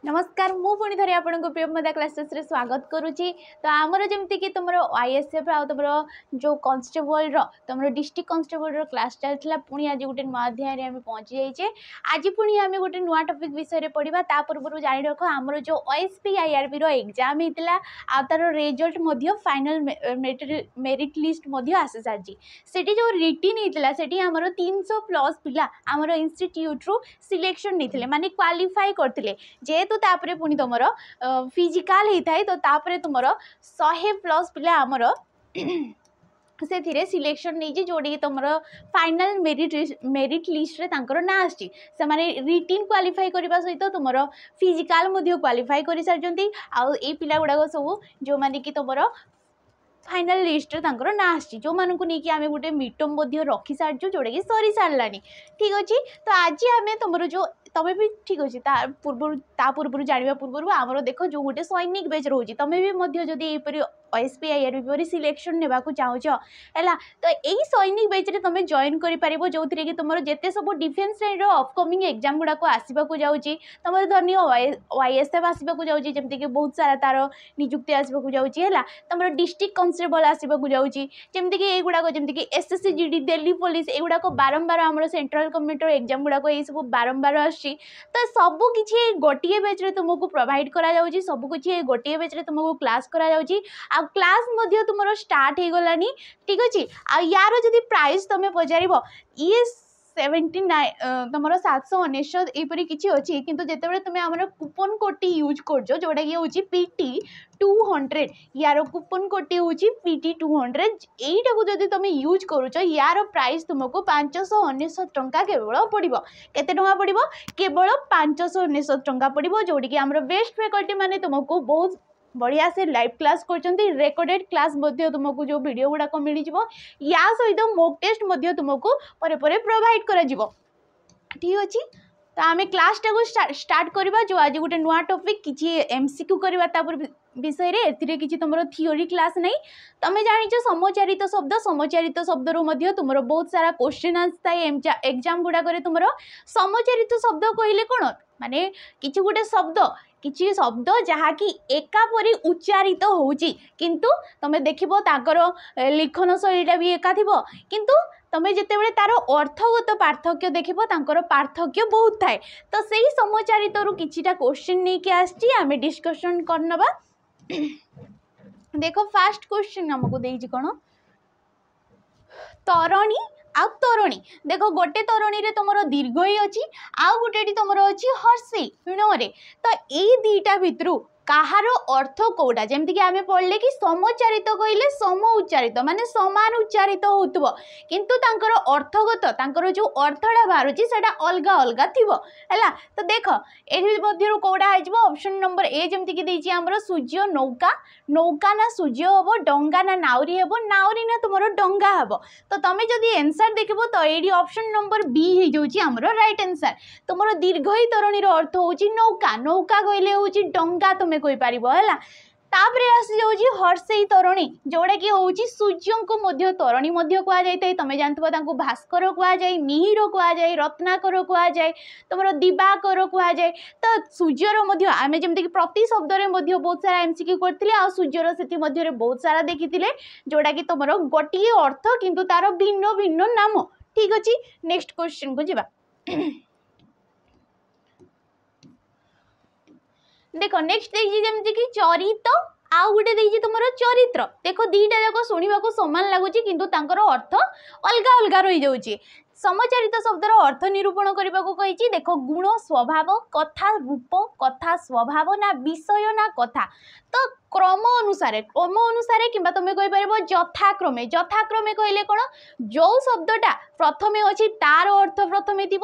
नमस्कार मु पुणी थरे आपन प्रियमदा क्लासेस रे स्वागत करुच्ची। तो आमर जमती कि तुम आईएसएफ आ तुम जो कॉन्स्टेबल तुम डिस्ट्रिक्ट कॉन्स्टेबल क्लास चलता पुणी आज गोटे नुआ अध्याय आम पहुँची जाइए। आज पुणी आम गोटे नुआ टॉपिक विषय पढ़ा ता पूर्व जानी रख आमर जो ओएसपी आईआरबी रो एग्जाम होता आ तार रिजल्ट फाइनल मेरिट लिस्ट आसी सारी से जो रिटिन होता से आमर 300+ पिला आमर इंस्टीट्यूट रु सिलेक्शन नहीं माने क्वालिफाई करते जेहेतु तापरे पुणी तुम फिजिकाल होता है तो तापरे तुम 100+ पिला आमर से सिलेक्शन नहीं जोड़ी तुम फाइनल मेरिट लिस्ट रे तांकर ना आसी से माने रिटिन क्वालिफाई करने सहित तुम फिजिकाल क्वालिफाई कर सारी आई पिला गुड़ाक सब जो माने कि तुम फाइनल लिस्ट रे ना आसी जो मानू नहीं आम गोटे मीटम रखी सारी जोटा कि सरी सारानी। ठीक अच्छे तो आज आम तुम जो तुम्हें भी ठीक अच्छे पूर्व जाना पूर्व आमर देख जो गोटे सैनिक बेच रोचे तुम्हें भी जदि ओएसपी आईआरबी पर सिलेक्शन ने चाहूच है तो यही सैनिक बेच रे तुम जॉइन कर जो थी कि तुम जिते सब डिफेन्स लाइन अपकमिंग एग्जाम गुड़ाक आसवाक जाऊँगी तुम धनी वाईएसएफ आसवाक जाऊँगी जमीक कि बहुत सारा तार निजुक्ति आसवाक जाऊँगी है तुम डिस्ट्रिक्ट कॉन्स्टेबल आसवाक जाऊँगी जमीक कि युड़ाक जमीक एसएससी जीडी दिल्ली पुलिस युड़ाक बारंबार आम सेंट्रल गवर्नमेंट एग्जाम गुड़ाक ये सब बारंबार आसी तो सबकि गोटे बेच तुमको प्रोवाइड करा सबकि गोटे बेच तुमको क्लास करा क्लास तुम स्टार्ट हो गलानी। ठीक अच्छे आ यार जदि प्राइस तुम पचार ये 79 तुम 799 यहपरी किसी अच्छी किंतु जिते तुम आम कूपन कोड टी यूज कर जोटा कि हूँ PT 200 यार कूपन कोड टी हूँ PT 200 यहीटा को जब तुम यूज करुच यार प्राइस तुमको 599 टंका केवल पड़ो केते टंका पड़ो केवल 599 टंका पड़ो जोटी कि आम बेस्ट फैकल्टी माने तुमको बहुत बढ़िया से लाइव क्लास कर रेकर्डेड क्लास तुमको जो वीडियो गुड़ाक मिल या सहित मॉक टेस्ट तुमको पर प्रोवाइड कर। ठीक अच्छे तो आम क्लास टाक स्टार्ट करवा जो आज गोटे नुआ टॉपिक किसी MCQ करवा विषय रे किसी तुम थियोरी क्लास नहीं तुम जाच समचारित शब्द रू तुम बहुत सारा क्वेश्चन आए एग्जाम गुड़ाक तुम समचारित शब्द कहले कौन माने किसी गोटे किसी शब्द जहाँकि एकापरी उच्चारित होउची किंतु तुम देखिबो ताकर लिखन शैलीटा भी एका थिबो किंतु तुम जिते तार अर्थगत पार्थक्य देखिबो तांकर पार्थक्य बहुत थाए तो सही समचारित रु किछिटा क्वेश्चन नहीं कि आछि आमे डिस्कशन करनबा। देखो फास्ट क्वेश्चन हमको देइछि कोन तरणी आ तरुणी देख गोटे तरुणी रे तुमर दीर्घ ही अच्छी आउ गोटे तुमर अच्छी हर्षी ऋण तो यही दीटा भितर कहार अर्थ कौटा जमती कि आम पढ़ले कि समचारित कहले सम उच्चारित माने समान उच्चारित होतबो किंतु तांकर अर्थगत तांकर जो अर्थटा बाहरुची सेटा अलगा अलगा थिबो हैला। तो देख एही मध्यरु कोडा आइजबो ऑप्शन नंबर ए जमती कि देछि हमरो सूर्य नौका नौका ना सूर्य हबो डंगा ना नाउरी हबो नाउरी ना तुमरो डंगा हबो तो तमे जदि आंसर देखिबो तो एडी ऑप्शन नंबर बी हे जोछि हमरो राइट आंसर तुमरो दीर्घई तरणीर अर्थ होछि नौका नौका कहले होछि डंगा तुमे कोई पारिबो हैला। तापरे आसी जाउची हर्षई तरुणी जोड़ा कि हूँ सूर्य को तरुणी कह जाए तुम जानते तांको भास्कर कह जाए मिहिर कह जाए रत्नाकर कह जाए तुम दिवाकर कह जाए तो सूर्यर आम जमीक प्रति शब्द बहुत सारा MCQ करते आ सूर्यर से बहुत सारा देखी जोड़ा कि तुम गोटे अर्थ किंतु तार भिन्न भिन्न नाम। ठीक अच्छे नेक्स्ट क्वेश्चन को जीवा। देख नेक्स्ट जमी कि चरित आउ गोटे तुम चरित्र देख दीटा जाक शुणा सामान लगुच किंतु तांकर अर्थ अलगा अलगा रही जाऊँगी। समचारित शब्दर अर्थ निरूपण करने को कही देख गुण स्वभाव कथा रूप कथा स्वभाव ना विषय ना कथा तो क्रम अनुसार कि तुम कहीपर यथाक्रमे यथाक्रमे कहले कौन जो शब्दटा प्रथमे अच्छी तार अर्थ प्रथमे थी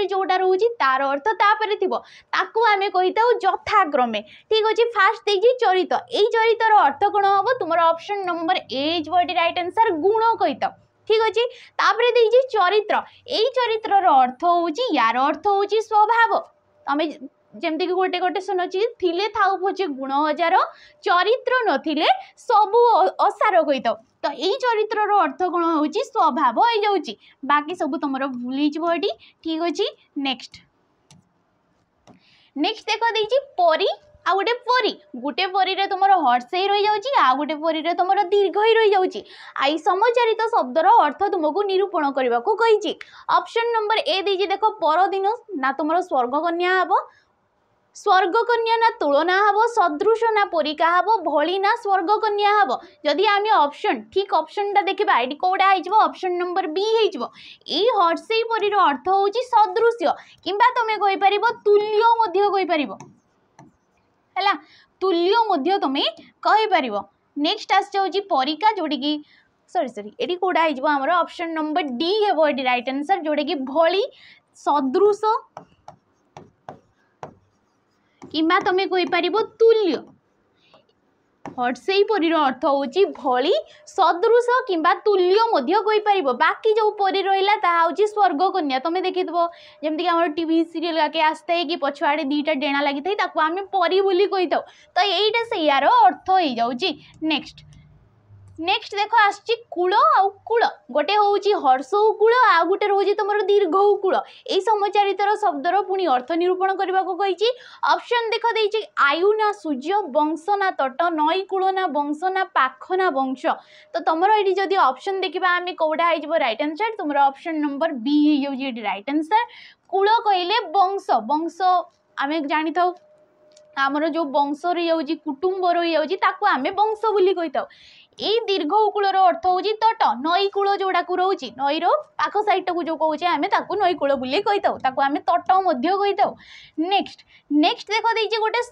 जोटा रोचे तार अर्थ तापर थी ताकू आम कही था यथाक्रमे। ठीक अच्छे फास्ट देखिए चरित यही चरितर अर्थ कौन हम तुम option number A right answer गुण कही था। ठीक अच्छे तापर देखिए चरित्र यही चरित्र अर्थ होची यार अर्थ होची स्वभाव तमें जमती कि गोटे गोटे सुन थिले थाउ पचे गुण हजार चरित्र नथिले सबु असार कही था तो यही चरित्र अर्थ कौन होची स्वभाव हो जाउची बाकी सब तुम भूल। ठीक अच्छे नेक्स्ट नेक्स्ट देख देछि परी आ गोटे परी रे तुमर हर्षई रही जाउची आ गोटे परी रे तुमर दीर्घई रही जाउची आई समचारित शब्दर अर्थ तुमको निरूपण करबा को कहिची ऑप्शन नंबर ए देछि देखो परदिन ना तुमर स्वर्गकन्या हबो स्वर्गकन्या ना तुलना हबो सदृश ना परिका हबो भली ना स्वर्गकन्या हबो जदि आमे ऑप्शन ठीक ऑप्शन टा देखिबा आईडी कोडा आइजबो ऑप्शन नंबर बी आइजबो ए हर्षई परी रो अर्थ होउची सदृश किंबा तमे कहि परिबो तुल्य मध्ये कहि परिबो हैला तुल्य मध्ये तमे कहि परिबो नेक्स्ट आस जाउची परिका जोडी की सॉरी एडी कोडा आइजबो हमर ऑप्शन नंबर डी हेबो एडी राइट आंसर जोडी की भली सदृश किंबा तमे कहि परिबो तुल्य हर्षई परी अर्थ होची भली सदृश किंबा तुल्य मध्य कहि परिबो बाकी जो परी रहिला ता होची स्वर्गकन्या तमे देखितबो जेमति कि हमर टीवी सीरियल के आस्ते कि पछवाडे दीटा डेणा लागि थई ताको आमे परी बोली कहिताउ तो एइटा से यार अर्थ होई जाउची नेक्स्ट देखो आछि कूल आ कूल गोटे होउची हर्षौ कूल आ गोटे रहउची तमरो दीर्घौ कूल एई समचारितर शब्दर पुनी अर्थ निरूपण करबा को कहिची ऑप्शन देखो देइची आयु ना सूर्य वंश ना तट नई कूल ना वंश ना पाख ना वंश तो तमरो एडी जदी ऑप्शन देखिबा आमे कोडा आइजबो राइट आंसर तमरो ऑप्शन नंबर बी हे जाउची एडी राइट आंसर कूल कहिले वंश वंश आमे जानि थाउ हमरो जो वंश रे जाउची कुटुंब रे जाउची ताको आमे वंश बोली कहिताउ ए दीर्घ कूलर अर्थ होची तट नई कूल जोड़ा को रोची नई रो पाख साइड को जो कहूचे आमे ताकू नई कूल बुले कहिताउ ताकू आमे तट मध्य कहिताउ नेक्स्ट देखो देइचे गोटे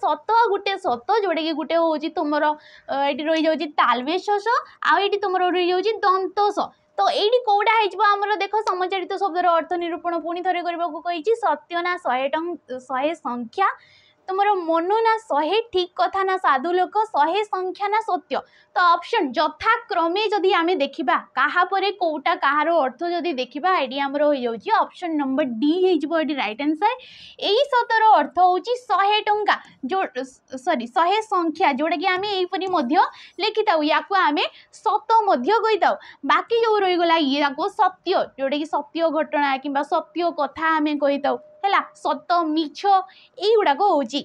सत जोड़े कि गोटे होची तुमर एटी रही जाउची तालवेशस आ एटी तुमर रही जाउची दंतस तो एडी कोडा हेजबो हमर देखो समचारित शब्दर अर्थ निरूपण पुनी थरे करबा को कहिची सत्य ना 100 संख्या तुमर मन ना 100 ठीक कथा ना साधु लोक 100 संख्या ना सत्य तो ऑप्शन यथाक्रमे जदि आमे देखिबा काहा परे कोटा काहारो अर्थ जदि देखिबा आईडी हमर होई जाउची ऑप्शन नंबर डी हेजबो एडी राइट आंसर एई सतर अर्थ होउची 100 टंका जो सॉरी 100 संख्या जोडा कि आमे एई परी मध्य लिखिताउ याको आमे सत मध्य कहिताउ बाकी जो रही गला याको सत्य जोडा कि सत्य घटना किबा सत्य कथा आमे कहिताउ हैला सत मिछ एई गुडा को होउची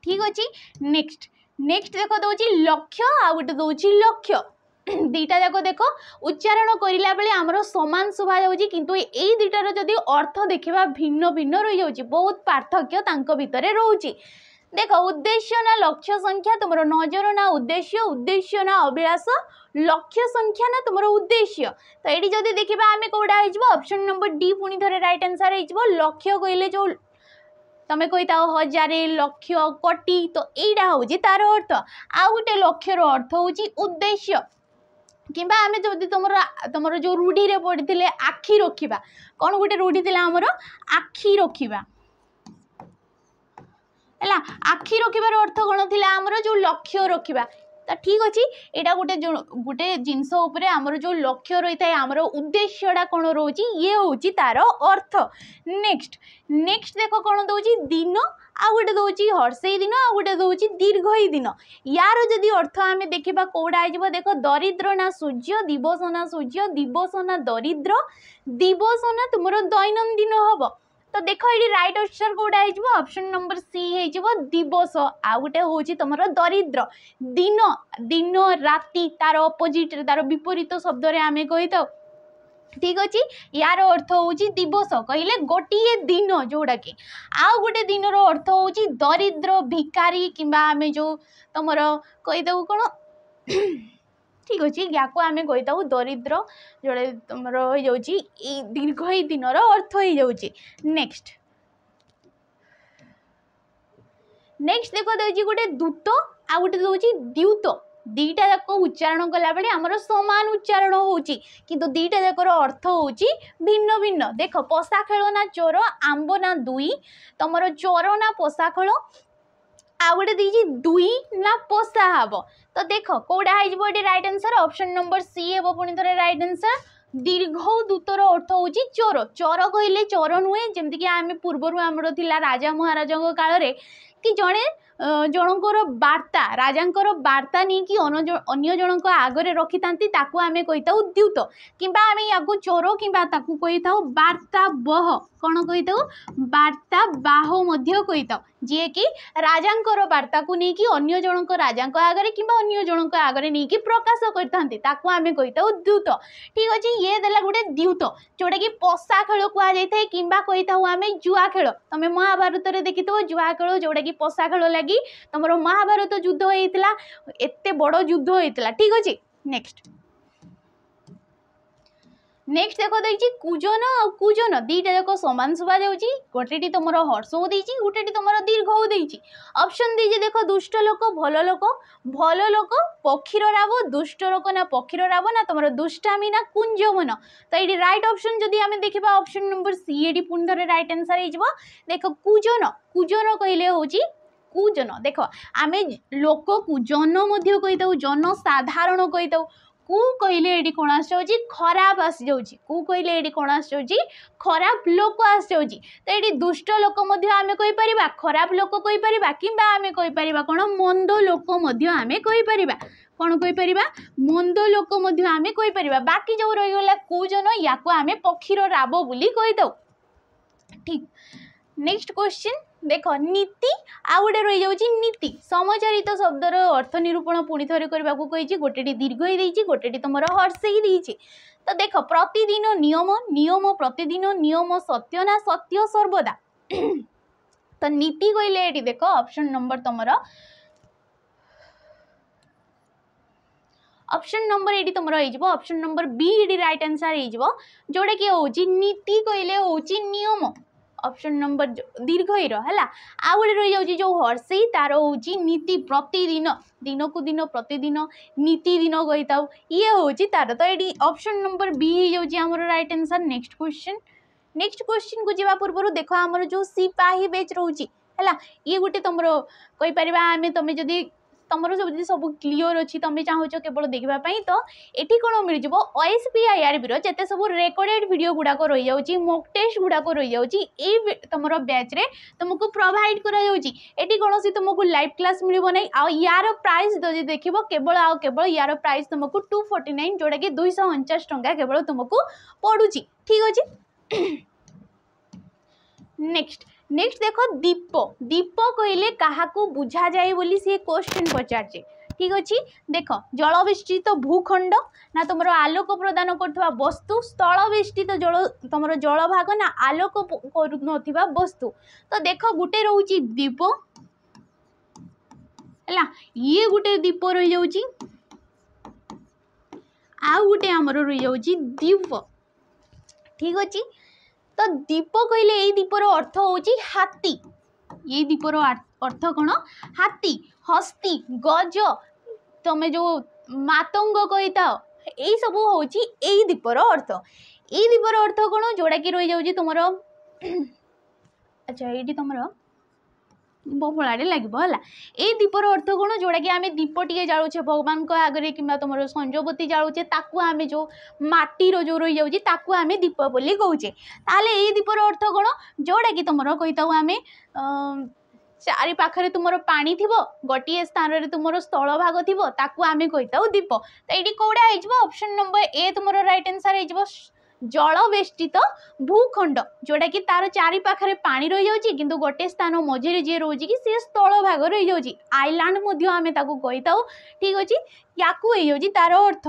ठीक अछि नेक्स्ट देखो दोची लक्ष्य आ गोटे दोची लक्ष्य दीटा जाको देखो उच्चारण करिला बेले हमरो समान शोभा जाउची किंतु एई दीटार जदी अर्थ देखिबा भिन्न भिन्न रही जाउची बहुत पार्थक्य तांको भितरे रहउची देखो उद्देश्य ना लक्ष्य संख्या तुमरो नजर ना उद्देश्य ना अभिलाष लक्ष्य संख्या ना तुमरो उद्देश्य तो एडी जदी देखिबा आमे कोडा हिजबो ऑप्शन नंबर डी पुनी थरे राइट आंसर हिजबो लक्ष्य कइले जो तमे कहिताओ हजारे लक्ष्य कोटी तो एइडा होउची तार अर्थ आ गोटे लक्ष्यर अर्थ होउची उद्देश्य किंबा आमे जदी तुमरो जो रूढी रे पडिथिले आखी रखिबा कोन गोटे रूढी थिला हमरो आखी रखिबा हैला आखी रखिबार अर्थ कोन थिला हमरो जो लक्ष्य रखिबा तो ठीक अच्छी एटा गोटे जिनस उपरे हमर जो लक्ष्य रही है हमर उद्देश्यटा कौन रोची ये होची तार अर्थ नेक्स्ट देखो कौन दौची दिन आ गोटे दौची हर्षई दिन आ गोटे दौची दीर्घई दिन यार जदि अर्थ आमे देखिबा कोडा आइजबो देखो दरिद्र ना सूर्य दिवस ना दरिद्र दिवस ना तुमरो दैनंदिन हबो तो देखो ये राइट आंसर कोडा आइजबो ऑप्शन नंबर सी हेजबो दिवस आ गोटे होची तमरो दरिद्र दिन दिन राति तार ऑपोजिट तार विपरीत शब्द रे आमे कहितो ठीक अछि यार अर्थ होची दिवस कहिले गोटिए दिन जोडा के आ गोटे दिन रो अर्थ होची दरिद्र भिखारी किंबा आमे जो तमरो कहिदउ कोन ठीक अच्छे या आमे कहीता दरिद्र जोड़े तुम दीर्घ दिन अर्थ हो जाऊँगी नेक्स्ट देख दे गोटे दूत आ गोटे दूसरी द्यूत दीटा जाक उच्चारण कला बेले आमर समान उच्चारण होची किंतु दीटा जाकर अर्थ होची भिन्न भिन्न देख पशा खेल ना चोर आंब ना दुई तुमर चोर ना पशा खेल आ गोटे दीजिए दुई ना पशा हम तो देख कौटा हो right answer option number C हे पुणी थे राइट आंसर दीर्घ दूतर अर्थ हूँ चोर चोर कहले चोर नुहे जमीक आम पूर्वर आमर थिला राजा महाराजा काल कि जड़े जनकर वार्ता राजांकर वार्ता नहीं कि अन्य जनक आगरे रखी था आम कही द्यूत किंबा आम या चोर कि कही था वार्ता बह कौन कही था वार्ता बाह कही था जी कि राजांकर वार्ता को लेकिन अन्य जनक राजा आगे कि अन्य जनक आगे नहीं प्रकाश करता आम कही द्यूत। ठीक अच्छे ये देला गोटे द्यूत जोटा कि पशा खेल कहुए कि कही आम जुआ खेल तुम महाभारत में देखी जुआ खेल जोटा कि पशा खेल लगी तुम महाभारत युद्ध होता एत बड़ युद्ध होता। ठीक अच्छे नेक्स्ट देख देखिए कुजन आ कुजन दीटा जाक सामान शोभा जाऊँगी गोटेटी तुम हर्ष देती गोटेटी तुम दीर्घ देती। ऑप्शन दीजिए देख दुष्ट लोक भल लोक पक्षीर राव दुष्ट लोक ना पक्षीर राव ना तुम दुष्टामी ना कुंजवन। तो ये राइट ऑप्शन जदि आम देखा ऑप्शन नंबर सी एटी पुणी थे राइट आंसर हो देख कुजन कुजन कहले हूँ कुजन देख आम लोक को जन कही जन साधारण कही कु कहले ये कौन आसि खराब आसी जाऊँगी कु कहले ये कौन आसि खराब लोक आसी जाऊँगी। तो ये दुष्ट लोक आम कहीपर खराब लोक कहीपर कि आम कहीपर कौन मंद लोक आम कहीपर कौन कहीपर मंद लोक आम कहीपर बाकी जो रहीगला कुजन या आम पक्षीर राव बोली कहीदे। ठीक नेक्स्ट क्वेश्चन देख नीति आउ गोटे रही जाऊँगी नीति समचारित शब्दर अर्थ निरूपण पुणी थे करने को कही गोटेटी दीर्घ ही गोटेटी तुम हर्ष ही। तो देख प्रतिदिन नियम नियम प्रतिदिन नियम सत्य ना सत्य सर्वदा। तो नीति कहले ये देख ऑप्शन नंबर तुम ऑप्शन नंबर ये तुम ऑप्शन नंबर बी ये राइट आंसर हो जोटा कि हूँ नीति कहले हूँ नियम ऑप्शन नंबर दीर्घ है आ गए रही जाऊँगी जो हर्षी तार हूँ नीति प्रतिदिन दिन को दिन प्रतिदिन नीति दिन कही था ये हूँ तार। तो ये ऑप्शन नंबर बी हो जाऊँ राइट आंसर। नेक्स्ट क्वेश्चन को जावा पूर्व देख आमर जो सिपाही बैच रोचे है ये गोटे तुम कहीपर आम तुम जदि तुम सब क्लीयर अच्छी तुम चाहो केवल देखापी तो ये कौन मिल जाव OSPIRB जिते सब रेकर्डेड वीडियो गुड़ाक रही जाऊँगी मॉक टेस्ट गुड़ाक रही जाऊँगी तुम बैच रे तुमको प्रोवाइड करा कौन तुमको लाइव क्लास मिलना आ यार प्राइस जब देख केवल यार प्राइस तुमको 249 जोटा कि 249 टंका केवल तुमको पड़ू। ठीक अच्छे नेक्स्ट देख दीप दीप कहले क्या बुझा जाए बोली सी क्वेश्चन पचारे। ठीक अच्छे देख जलवेष्टित भूखंड ना तुम आलोक प्रदान कर वस्तु स्थल वेष्टित जल तुम जल भाग ना आलोक कर वस्तु। तो देख गोटे रोचे दीप है ये गोटे दीप रही जाऊँगी आउ गोटे आमर रही जाऊँगी दीप। ठीक अच्छे तो दीप कहले ये दीपर अर्थ हूँ हाथी ये दीपर अर्थ कौन हाथी हस्ती गज तुम जो मातंग कही था यही सब हूँ यही दीपर अर्थ ये दीपर अर्थ कौन जोड़ा कि रही जाऊँगी तुम अच्छा ये तुम बफलाटे लगे ये दीपर अर्थ कौन जोड़ा कि आम दीप टे जालुचे भगवान आगे कि तुम संजबती जालुचे आम जो माटीर जो रही जाऊँगी आम दीप बोली कौचे ताले ये दीपर अर्थ कौन जोड़ा कि तुम कही था आम चारि पाखे तुम पानी थी गोटे स्थान में तुम स्थल भाग थी आम कही था दीप। तो ये कौटा हो ऑप्शन नंबर ए तुम राइट आंसर हो जलवेष्टित भूखंड जोटा कि तार चारि पाखे पानी रही जाऊँगी किंतु गोटे स्थान मझे जी रोचे कि सी स्थल भाग रही जाऊँगी आइलैंड आम कही था। ठीक अच्छे या तार अर्थ।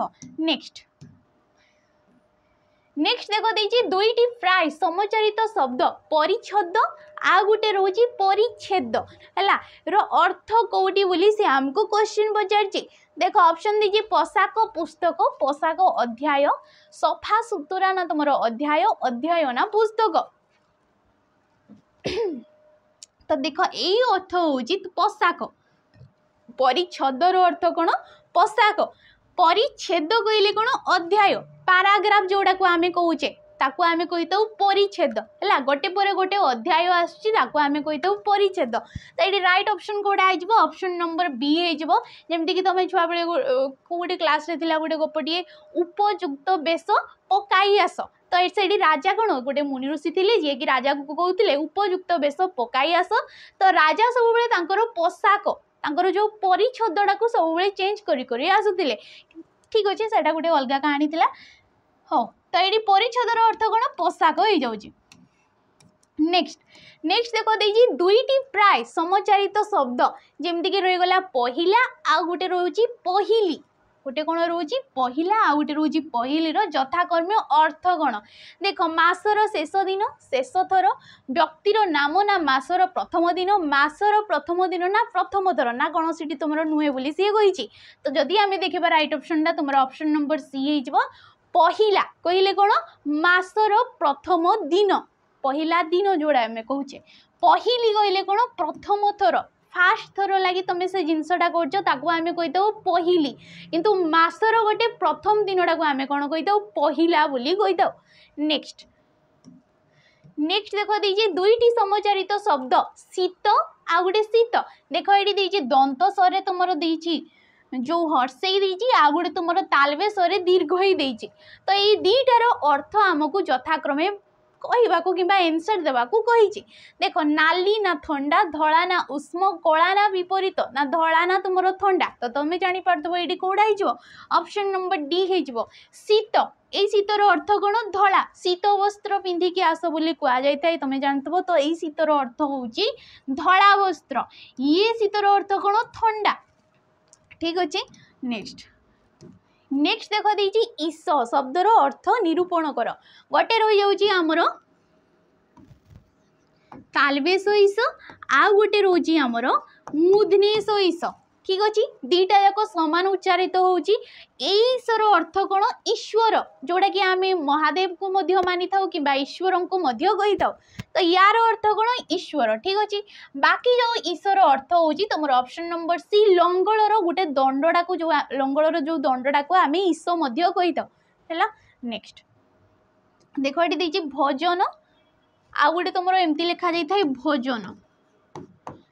नेक्स्ट देख देखिए दुईटी प्राय समचारित शब्द परिच्छद आ गोटे रोचे परिच्छेद है अर्थ कौटी बोली से आमको क्वेश्चन पचार। देख ऑप्शन दीजिए पोशाक पुस्तक पोशाक अध्याय सफा सुतरा ना तुम अध्याय अध्याय ना पुस्तक। तो देख यही अर्थ हूँ पोशाक परिच्छदर अर्थ कौन पोशाक परिच्छेद कहले कौन अध्याय पाराग्राफ जोड़ा को आम कहुचे ताकू आम कही था परिच्छेद है गोटे पर गोटे अध्याय आम कही था परिच्छेद। तो ये राइट ऑप्शन कौटा हो ऑप्शन नंबर बी होमती कि तुम छुआ बेले गोटे क्लास रे थिला गोटे गपटे उपयुक्त बेश पकाई आस तो से राजा कौन गोटे मुनि ऋषि थे जी कि राजा को कहते उपयुक्त बेश पकाई आस। तो राजा सब पोशाक जो परिच्छदटा को सब चेंज कर आसुले। ठीक अच्छे से गोटे अलग कहानी थी। हाँ तो ये परिच्छदर अर्थ कौन पोशाक हो जाऊँगी। नेक्स्ट नेक्स्ट देखो देजी दुईटी प्राय समचारित शब्द जेमती कि रहीगला पहिला आ गोटे रोची पहिली गोटे कौन रोची पहिला आ गोटे रोची पहिली यथाकर्म्य अर्थ कौन देख मासर शेष दिन शेष थर व्यक्तिर नाम ना मासर प्रथम दिन ना प्रथम थर ना कौन सी तुम नुहे बोली सी कही तो जदि आम देखा राइट ऑप्शन तुम ऑप्शन नंबर सी हो पहिला कहले कौन मासर प्रथम दिन पहिला दिन जोड़ा आम कहे पहिली कहले कौन प्रथम थर फास्ट थर लगी तुम से जिनसटा करें कहीदे पहिली किंतु मासर गोटे प्रथम दिनटा को आम कौन कहीदे पहिला बोली कहीदे। नेक्स्ट नेक्स्ट देख दीजिए दुईटी समचारित शब्द शीत आ गोटे शीत देख ये दीजिए दंत सरे तुम देती जो हर्षई देती आ गोटे तुम तालवे सरे दीर्घ ही देती तो ये दीटार अर्थ आमको यथाक्रमे कहवाक कि एनसर देवाक कही देख नाली ना थंडा धड़ा ना उष्म कला ना विपरीत ना धड़ा ना तुम थंडा तो तुम्हें जापर ये कौटा हो ऑप्शन नंबर डी हो शीत ये शीतर अर्थ कौन धड़ा शीत वस्त्र पिंधिकी आस बोली कहुई तुम्हें जानव तो ये शीतर अर्थ हूँ धड़ा वस्त्र ये शीतर अर्थ कौन थंडा ठीक अच्छे। नेक्स्ट नेक्स्ट देख देती ईश शब्दर अर्थ निरूपण कर गोटे रही जाऊँगी आमर तालवेश ईश आ गोटे रोची आमर मूर्धनेश ईश ठीक अच्छे दीटा जाक समान उच्चारित होची ईशर अर्थ कौन ईश्वर जोड़ा कि आम महादेव को मानी था कि ईश्वर को कही था तो यार अर्थ कौन ईश्वर ठीक अच्छे। बाकी जो ईश्वर अर्थ हूँ तुम ऑप्शन नंबर सी लंगलर गोटे दंडटा को जो लंगलर जो दंडटा को आम ईश कही था है। नेक्स्ट देख ये देखिए भोजन आ गोटे तुम एमती लिखा जाए भोजन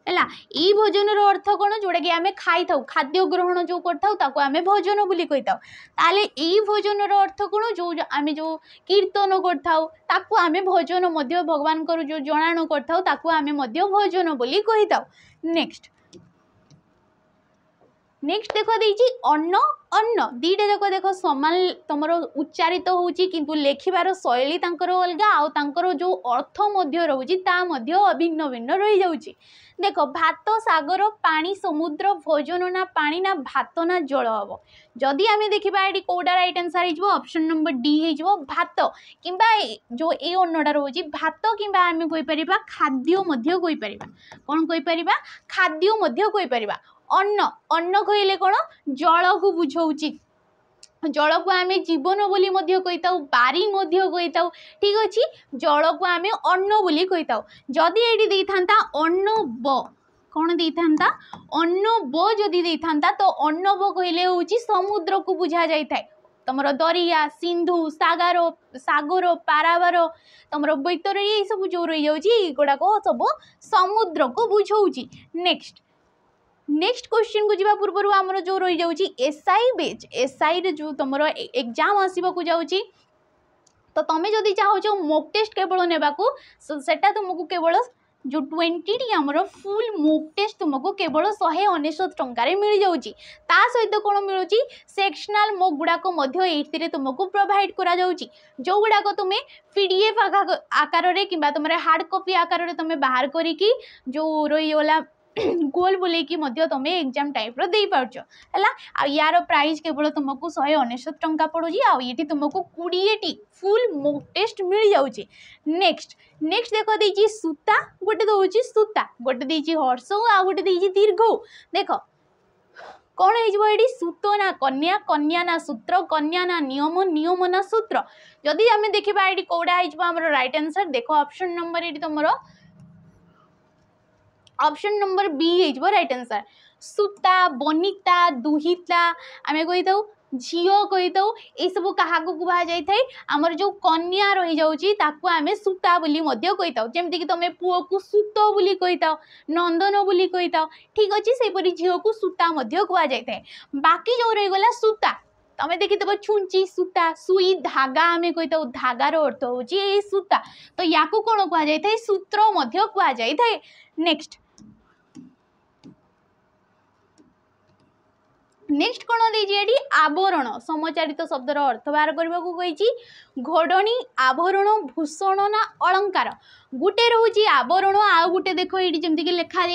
है ये भोजन अर्थ कौन जोड़ा कि आम खाई था खाद्य ग्रहण जो करें भोजन बोली कही था ताले यही भोजन अर्थ कौन जो आम जो कीर्तन करें भोजन भगवान जो जनाण करें भोजन बोली कही था। नेक्स्ट नेक्स्ट देख देती अन्न अन्न दीटा जाक देख समान तुम उच्चारित होची किंतु लेखिबार शैली अलग आउर जो अर्थ रोची भिन्न भिन्न रही जाऊँगी देख भात सागर पानी समुद्र भोजन ना पानी ना भात ना जल हम जदि आम देखा ये कौटा रईट आंसर हो ऑप्शन नंबर डी हो भात कि जो ये अन्नटा रोची भात कि आम कहीपर खाद्य कहीपर कौन कहीपर खाद्य कहीपर। अन्न अन्न कहले कौन जल को बुझाऊँ जल को आम जीवन बोली कही था बारी कही था ठीक अच्छे जल को आम अन्न बोली कही था जदि ये था अन्न ब कौन दे था अन्न ब जदि दे था तो अन्न ब कहले हूँ समुद्र को बुझा जाए तुम दरिया सिंधु सागर सागर पारावार तुम बैतरी ये सब जो रही जाऊँगी सब समुद्र को बुझाऊँ। नेक्स्ट नेक्स्ट क्वेश्चन को जीवा पूर्व आमर जो रही जाऊँगी एसआई बेच एसआई रे जो तुम एग्जाम आसवाक जाऊँगी तो तुम्हें जदि चाहो मॉक टेस्ट केवल नेबाकू सेटा तुमको केवल जो 20 आमर फुल मॉक टेस्ट तुमको केवल 199 टंकार मिल जाऊँगी ता सहित कौन मिलूँ सेक्शनल मॉक गुड़ाक ये तुमको प्रोवाइड करा जाऊँगी जो गुड़ाक तुम्हें पीडीएफ आकार रे कि तुम हार्ड कॉपी आकार रे तुम बाहर करी जो रही गला गोल बोले कि तुम एग्जाम टाइप रो दे पार्छ है यार प्राइस केवल तुमको 199 टंका पड़ूँ आठी तुमको 20 फुल मॉक टेस्ट मिल जाऊँगी। नेक्स्ट नेक्स्ट देख देती सूता गोटे दूसरी सूता गोटे देती हर्ष आ गोटे देती दीर्घ देख कौन हो सूत ना कन्या कन्या ना सूत्र कन्या ना नियम नियम ना सूत्र जदि आम देखा ये कौटा हो राइट आंसर देख ऑप्शन नंबर ये तुम ऑप्शन नंबर बी हो राइट आंसर सूता बनिता दुहिता आम कही था झील कही था ये सब क्या कह जाए आमर जो कन्या रही जाऊँगी आम सूता बोली कही था जमती कि तुम पुओ को सूत बोली कही था नंदन बोली कही था ठीक अच्छे से झील को सूता कह जाए। बाकी जो रहीगला सूता तुम देखिए छुंची सूता सुई धागा आम कही था धागार अर्थ हूँ सूता तो या कौन कह जाए सूत्र कह जाए। नेक्स्ट नेक्स्ट कौन देती आवरण समचारित शब्दर अर्थ बाहर करने को कही घोड़नी आवरण भूषण ना अलंकार गोटे रोचे आवरण आउ गोटे देख ये जमीक लिखा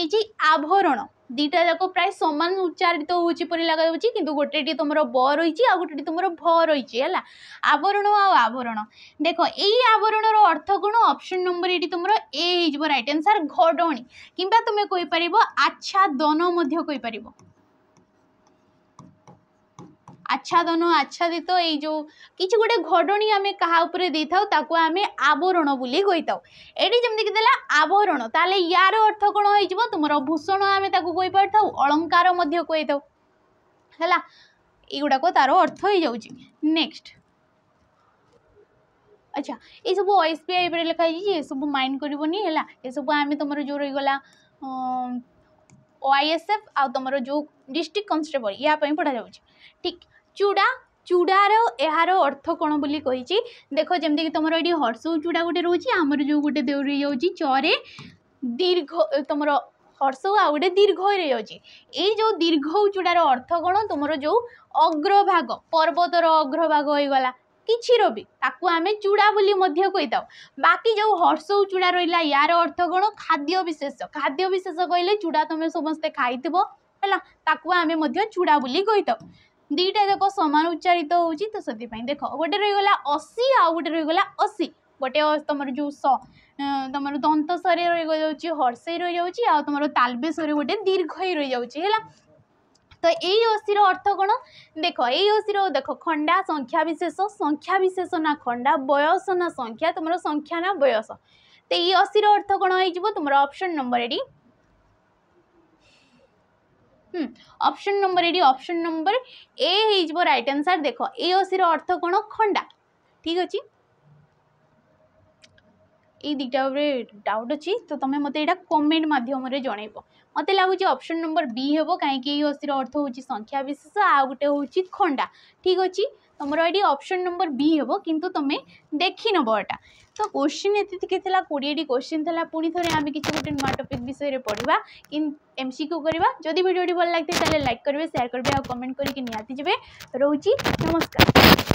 आवरण दीटा जाक प्राय सामान उच्चारित होची परि लगा कि गोटे तुम ब रही आ गोटे तुम भ रही है आवरण आवरण देख यही आवरण अर्थ कौन ऑप्शन नंबर ये तुम ए हो राइट आंसर घोड़नी किंबा तुम कहीपर आच्छादन कहीपर आच्छादन आच्छादित ये जो किसी गोटे घोड़नी आम क्या आम आवरण बोली कही था ये जमीक देला आवरण ताले यार अर्थ कौन हो तुम भूषण आम कही पार था अलंकार कही था है युवाक तार अर्थ हो जाऊँगी नेक्स्ट अच्छा ये सब OSPI पर लिखाई ये सब माइंड करनी है ये सब आम तुम जो रहीगला OISF आ तुम जो डिस्ट्रिक्ट कांस्टेबल या पढ़ा जाऊँ ठीक चूड़ा चूड़ार यार अर्थ कौन बोली कही देख जमीक तुम ये हर्षऊ चूड़ा गोटे रोचे आमर जो गोटे दे रही जाऊँगी चरे दीर्घ तुम हर्षऊ आ गोटे दीर्घ रही जाऊँगी ये जो दीर्घ चूड़ार अर्थ कौन तुम जो अग्रभाग पर्वतर अग्रभाग होगला किसी भी ताकू आम चूड़ा बोली कही था बाकी जो हर्षऊ चूड़ा रहा यार अर्थ कौन खाद्य विशेष कहले चूड़ा तुम समस्ते खाई है ताकू आम चूड़ा बोली कही था दीटा जाक सामान उच्चारित होची तो से देख गोटे रहीगला 80 आ गोटे रहीगला 80 गोटे तुम जो तुम दंत सरे रही जाऊँगी हर्षे रही जाऊँगी आ तुम तालबेश्वर गोटे दीर्घ रही जाऊँगी है तो यही 80 अर्थ कौन देख यही 80 देख खंडा संख्या विशेष ना खंडा बयस ना संख्या तुम संख्या ना बयस तो ये 80 अर्थ कौन हो तुम ऑप्शन नंबर ये ऑप्शन नंबर ये ऑप्शन नंबर ए हो राइट आंसर देख ए 80 अर्थ कौन खंडा ठीक अच्छे ये दुटा डाउट अच्छी तो तुम मत यहाँ कमेंट मध्यम जनइब मत लगुच ऑप्शन नंबर बी हे कहीं 80 अर्थ हूँ संख्या विशेष आ गोटे हूँ खंडा ठीक अच्छे तुम ये ऑप्शन नंबर बी हे किंतु तुम्हें देखी नब एटा तो क्वेश्चन ये 20टी क्वेश्चन था पुणी थे आम किसी गोटे नुआ टॉपिक विषय पढ़ा MCQ करवा जदि वीडियो भल लगे लाइक करेंगे शेयर करेंगे और कमेंट करके निहाती जी रोची नमस्कार।